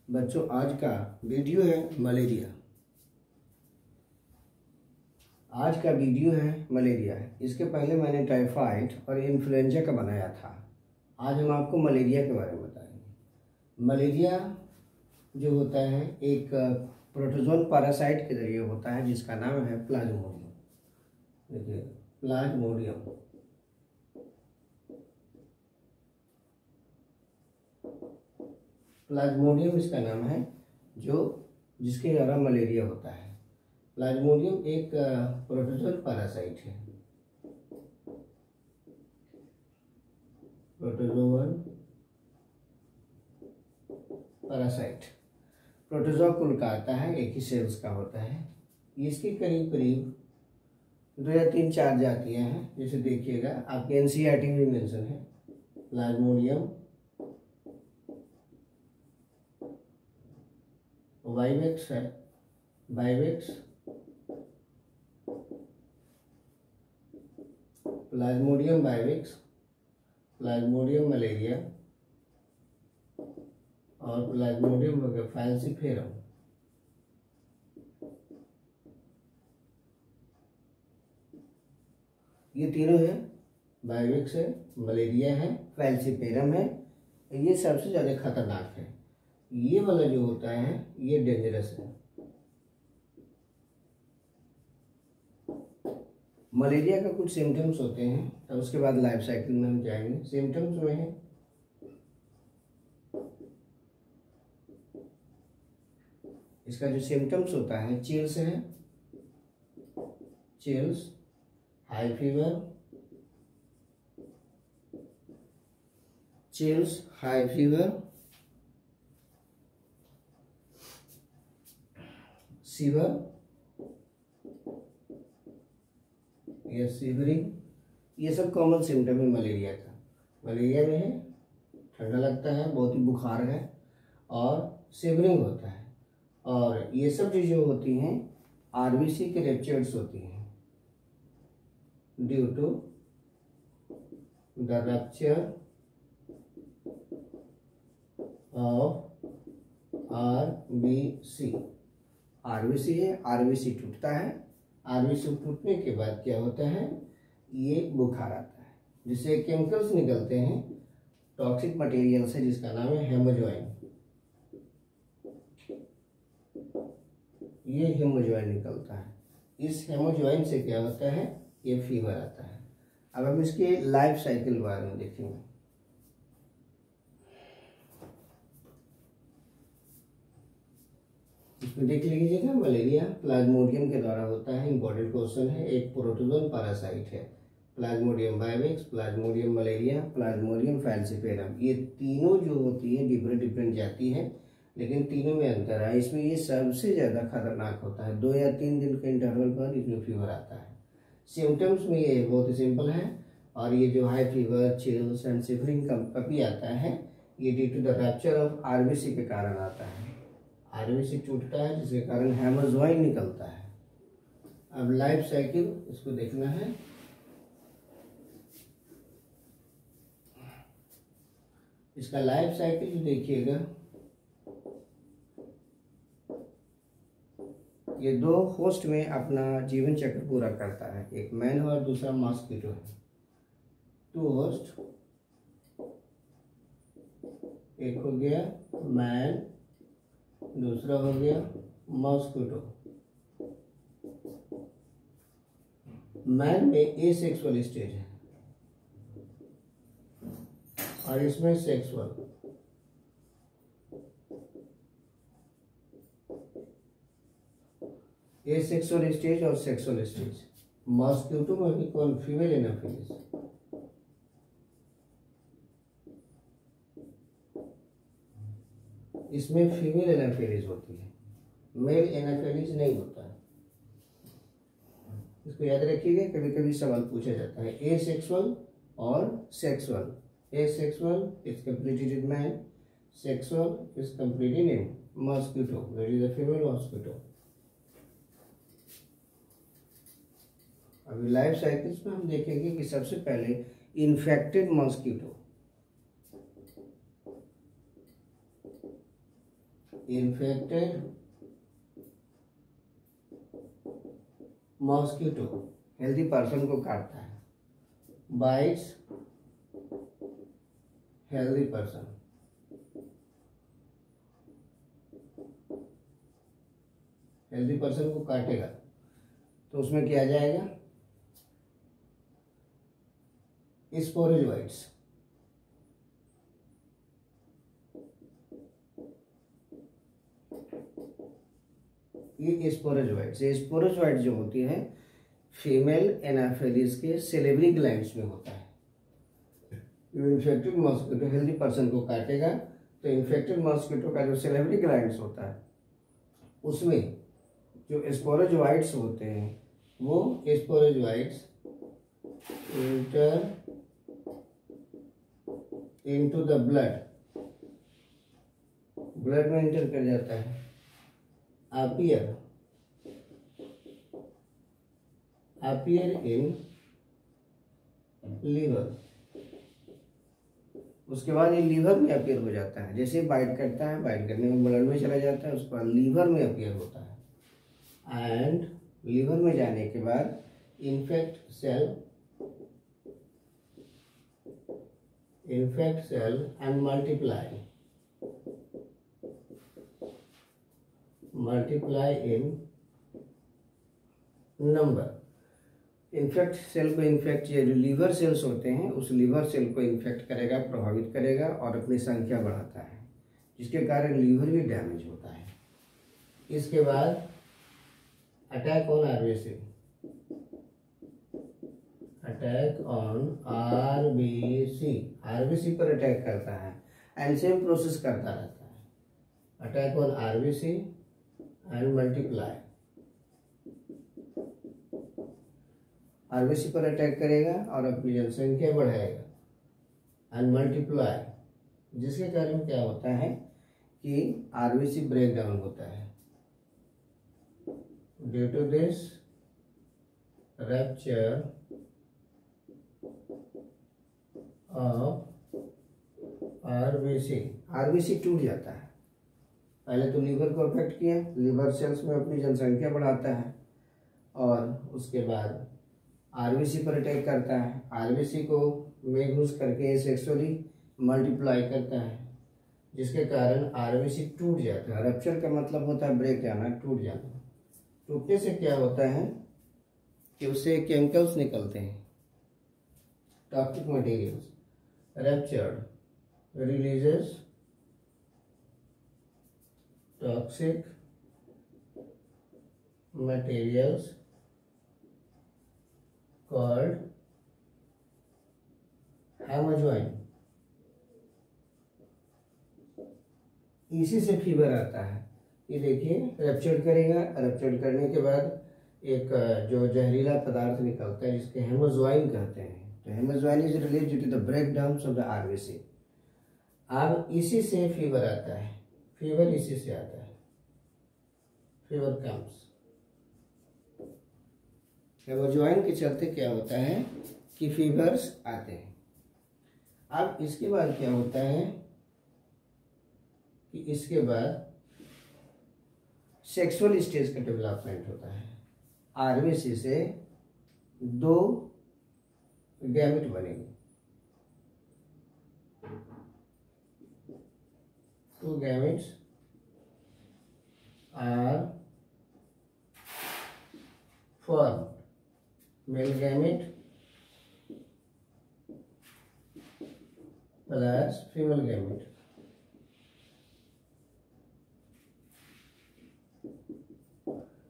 बच्चों आज का वीडियो है मलेरिया। आज का वीडियो है मलेरिया। इसके पहले मैंने टाइफाइड और इन्फ्लुएंजा का बनाया था। आज हम आपको मलेरिया के बारे में बताएंगे। मलेरिया जो होता है एक प्रोटोजोन पैरासाइट के जरिए होता है जिसका नाम है प्लाज्मोडियम। देखिए प्लाज्मोडियम। प्लाज्मोडियम इसका नाम है जिसके द्वारा मलेरिया होता है। प्लाज्मोडियम एक प्रोटोजोन पैरासाइट है। प्रोटोजोन पैरासाइट प्रोटोजोआ कुल का आता है, एक ही सेल्स का होता है। इसकी करीब करीब 2 या 3 4 जातियां हैं। जैसे देखिएगा आपके एनसीईआरटी में मेंशन है प्लाज्मोडियम वाइवेक्स है, vivax, Plasmodium vivax, Plasmodium malaria और प्लाज्मोडियम फैल्सिफेरम। ये तीनों है, वाइवेक्स है, मलेरिया है, फैल्सिफेरम है। ये सबसे ज्यादा खतरनाक है। ये वाला जो होता है ये डेंजरस है। मलेरिया का कुछ सिम्टम्स होते हैं, तब उसके बाद लाइफ साइकिल में हम जाएंगे। सिम्टम्स में है इसका जो सिम्टम्स होता है चिल्स है, chills, high fever, chills, high fever, sewer या सीवरिंग। ये सब कॉमन सिम्टम है मलेरिया का। मलेरिया में है ठंडा लगता है, बहुत ही बुखार है और सीवरिंग होता है। और ये सब चीज़ें होती हैं आरबीसी के रप्चर्स होती हैं due to the rupture of RBC. RBC है, आरबीसी टूटता है। आरबीसी टूटने के बाद क्या होता है, ये बुखार आता है, जिससे केमिकल्स निकलते हैं टॉक्सिक मटेरियल से, जिसका नाम है हेमोजॉइन। ये हेमोजॉइन निकलता है। इस हेमोजॉइन से क्या होता है, ये फीवर आता है। अब हम इसके लाइफ साइकिल बारे में देखेंगे। इसमें देख लीजिएगा मलेरिया प्लाज्मोडियम के द्वारा होता है। इंपॉर्टेंट क्वेश्चन है। एक प्रोटोजोन पैरासाइट है, Plasmodium vivax, Plasmodium malaria, Plasmodium falciparum. ये तीनों जो होती है डिफरेंट जाति है, लेकिन तीनों में अंतर है। इसमें ये सबसे ज्यादा खतरनाक होता है। 2 या 3 दिन के इंटरवल पर इसमें फीवर आता है। सिम्टम्स में ये बहुत ही सिंपल है। और ये जो high fever, chills and shivering कभी आता है, ये due to the rupture of RBC के कारण आता है। आरबीसी टूटता है जिसके कारण हेमोजॉइन निकलता है। अब लाइफ साइकिल इसको देखना है। इसका लाइफ साइकिल जो देखिएगा, ये 2 होस्ट में अपना जीवन चक्र पूरा करता है। एक मैन और दूसरा मॉस्किटो है। 2 होस्ट, एक हो गया मैन, दूसरा हो गया मॉस्किटो। मैन में एसेक्सुअल स्टेज है और इसमें सेक्सुअल। एसेक्सुअल स्टेज और सेक्सुअल स्टेज। मॉस्किटो में भी कौन, फीमेल एनाफिलिस। इसमें फीमेल एनाफिलिस होती है, मेल एनाफिलिस नहीं होता है। इसको याद रखिएगा, कभी कभी सवाल पूछा जाता है। एसेक्सुअल और sexual. Asexual is completed in man, sexual is completed in mosquito, that is the female mosquito. अभी लाइफ साइकिल्स में हम देखेंगे कि सबसे पहले infected mosquito infected mosquito healthy person को काटता है, bytes healthy person, healthy person को काटेगा तो उसमें क्या जाएगा, स्पोरोजोइट्स, ये स्पोरोजोइट जो होती है फीमेल एनाफेलिस के सेलेब्री ग्लैंड्स में होता है। इन्फेक्टेड मॉस्किटो हेल्दी पर्सन को काटेगा तो इन्फेक्टेड मॉस्किटो का जो सेलेब्री ग्लैंड्स होता है उसमें जो स्पोरोजोइट्स होते हैं वो sporozoites inter into the blood में एंटर कर जाता है, appear in लीवर, उसके बाद ये लीवर में अपीयर हो जाता है। जैसे बाइट करता है, बाइट करने में ब्लड में चला जाता है, उसके बाद लीवर में अपीयर होता है एंड लीवर में जाने के बाद infect cell and multiply in number. Infect cell को इन्फेक्ट, ये जो लीवर सेल्स होते हैं उस लीवर सेल को इन्फेक्ट करेगा, प्रभावित करेगा और अपनी संख्या बढ़ाता है, जिसके कारण लीवर भी डैमेज होता है। इसके बाद attack on RBC, attack on RBC पर अटैक करता है एंड सेम प्रोसेस करता रहता है। Attack on RBC and multiply, RBC पर अटैक करेगा और अपनी जनसंख्या बढ़ाएगा एंड मल्टीप्लाई, जिसके कारण क्या होता है कि आरबीसी ब्रेक डाउन होता है। Due to this rupture of RBC टूट जाता है। पहले तो लीवर को अफेक्ट किया, लीवर सेल्स में अपनी जनसंख्या बढ़ाता है और उसके बाद आरबीसी पर अटैक करता है, आरबीसी को में घुस करके सेक्सुअली मल्टीप्लाई करता है, जिसके कारण आरबीसी टूट जाता है। रप्चर का मतलब होता है ब्रेक जाना, टूट जाना। टूटने से क्या होता है कि उससे केमिकल्स निकलते हैं, toxic materials. Ruptured releases toxic materials called haemozoin. इसी से फीवर आता है। ये देखिए रप्चर करेगा, रप्चर करने के बाद एक जो जहरीला पदार्थ निकलता है जिसके हेमोजोइन कहते हैं। तो haemozoin is release due to the breakdown of the RBC. अब इसी से फीवर आता है, फीवर इसी से आता है, फीवर कम्स। हेमोजोइन के चलते क्या होता है कि फीवर्स आते हैं। अब इसके बाद क्या होता है कि इसके बाद सेक्सुअल स्टेज का डेवलपमेंट होता है। आरबीसी से 2 गैमेट बनेंगे, 2 gametes are form, male gamete plus female gamete.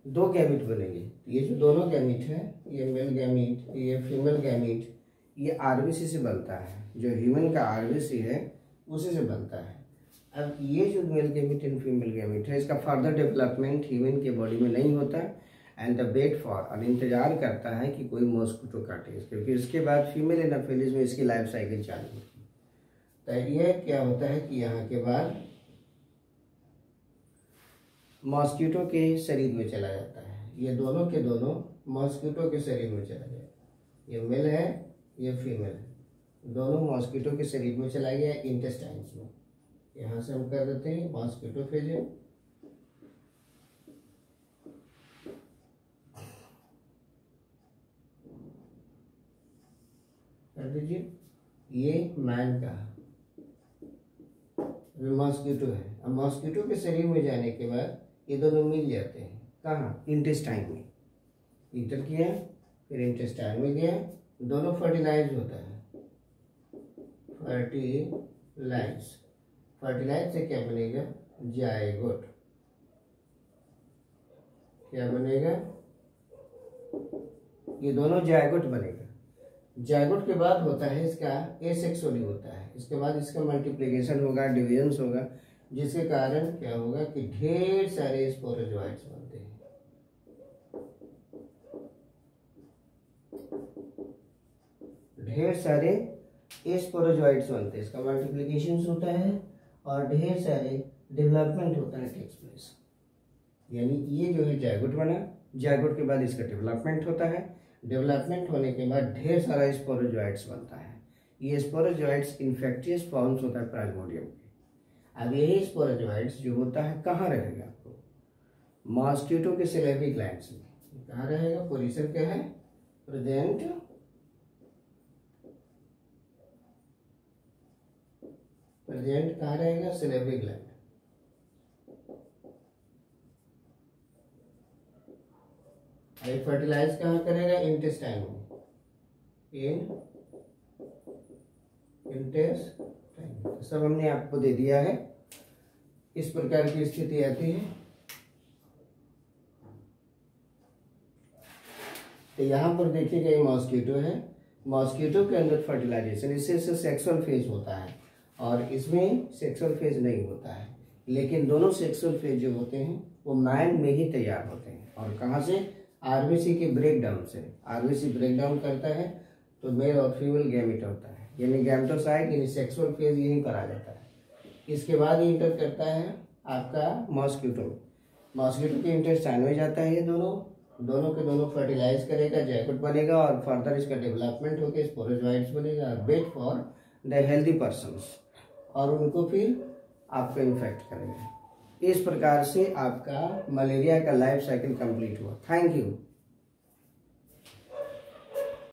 दो गैमेट बनेंगे। ये जो दोनों गैमेट है, ये मेल गैमेट, ये फीमेल गैमेट, ये आरबीसी से बनता है। जो ह्यूमन का आरबीसी है उसी से बनता है। अब ये जो male gamete and female gamete है, इसका फर्दर डेवलपमेंट ह्यूमन के बॉडी में नहीं होता एंड द वेट फॉर, और इंतजार करता है कि कोई मॉस्किटो काटे, क्योंकि इसके बाद फीमेल एनाफेलिस में इसकी लाइफ साइकिल चालू होती है। तो ये क्या होता है कि यहाँ के बाद मॉस्किटो के शरीर में चला जाता है। ये दोनों के दोनों मॉस्किटो के शरीर में चला गया। ये मेल है, ये फीमेल है, दोनों मॉस्किटो के शरीर में चला गया इंटेस्टाइन्स में। यहाँ से हम कर देते हैं मॉस्किटो फेज दीजिए, ये मैन का मॉस्किटो है। अब मॉस्किटो के शरीर में जाने के बाद ये दोनों मिल जाते हैं कहाँ, इंटेस्टाइन में। इंटर किया, फिर इंटेस्टाइन में गया, दोनों फर्टिलाइज होता है, फर्टिलाइज से क्या बनेगा, जायगोट। क्या बनेगा, ये दोनों जायगोट बनेगा। जायगोट के बाद होता है इसका एसेक्सुअली होता है, इसके बाद इसका मल्टीप्लिकेशन होगा, डिविजन होगा, जिसके कारण क्या होगा कि ढेर सारे स्पोरोजोइट्स बनते हैं। ढेर सारे स्पोरोजोइट्स बनते हैं, इसका मल्टीप्लिकेशन होता है और ढेर सारे डेवलपमेंट होता है, टेक्स प्लेस। यानी ये जो है जायगोट बना, जायगोट के बाद इसका डेवलपमेंट होता है, डेवलपमेंट होने के बाद ढेर सारा स्पोरोजोइट्स बनता है। ये स्पोरोजोइट्स इन्फेक्टियस फॉर्म्स होता है प्लाज्मोडियम के। अब यही स्पोरोजोइट्स जो होता है कहाँ रहेगा, आपको मॉस्किटो के सिलेबरी ग्लैंड्स में। कहाँ रहेगा, पोजीशन क्या है, प्रेजेंट कहाँ रहेगा, सिलेबरी ग्लैंड। फर्टिलाइज कहाँ करेगा, इंटेस्टाइन में, इंटेस्टाइन। सब हमने आपको दे दिया है। इस प्रकार की स्थिति आती है। तो यहाँ पर देखिएगा ये मॉस्किटो है, मॉस्किटो के अंदर फर्टिलाइजेशन, इससे सेक्सुअल फेज होता है और इसमें सेक्सुअल फेज नहीं होता है। लेकिन दोनों सेक्सुअल फेज जो होते हैं वो मैन में ही तैयार होते हैं। और कहाँ से, आरबीसी के ब्रेकडाउन से। आरबीसी ब्रेकडाउन करता है तो मेल और फीमेल गैमेट होता है, यानी गैमेटोसाइट यानी सेक्सुअल फेज यहीं पर आ जाता है। इसके बाद ये इंटर करता है आपका मॉस्किटो, मॉस्किटो के इंटेस्टाइन में जाता है। ये दोनों के दोनों फर्टिलाइज करेगा, जायगोट बनेगा और फर्दर इसका डेवलपमेंट होकर स्पोरोजोइट्स बनेगा, wait for the healthy persons, और उनको फिर आपको इन्फेक्ट करेगा। इस प्रकार से आपका मलेरिया का लाइफ साइकिल कंप्लीट हुआ। Thank you.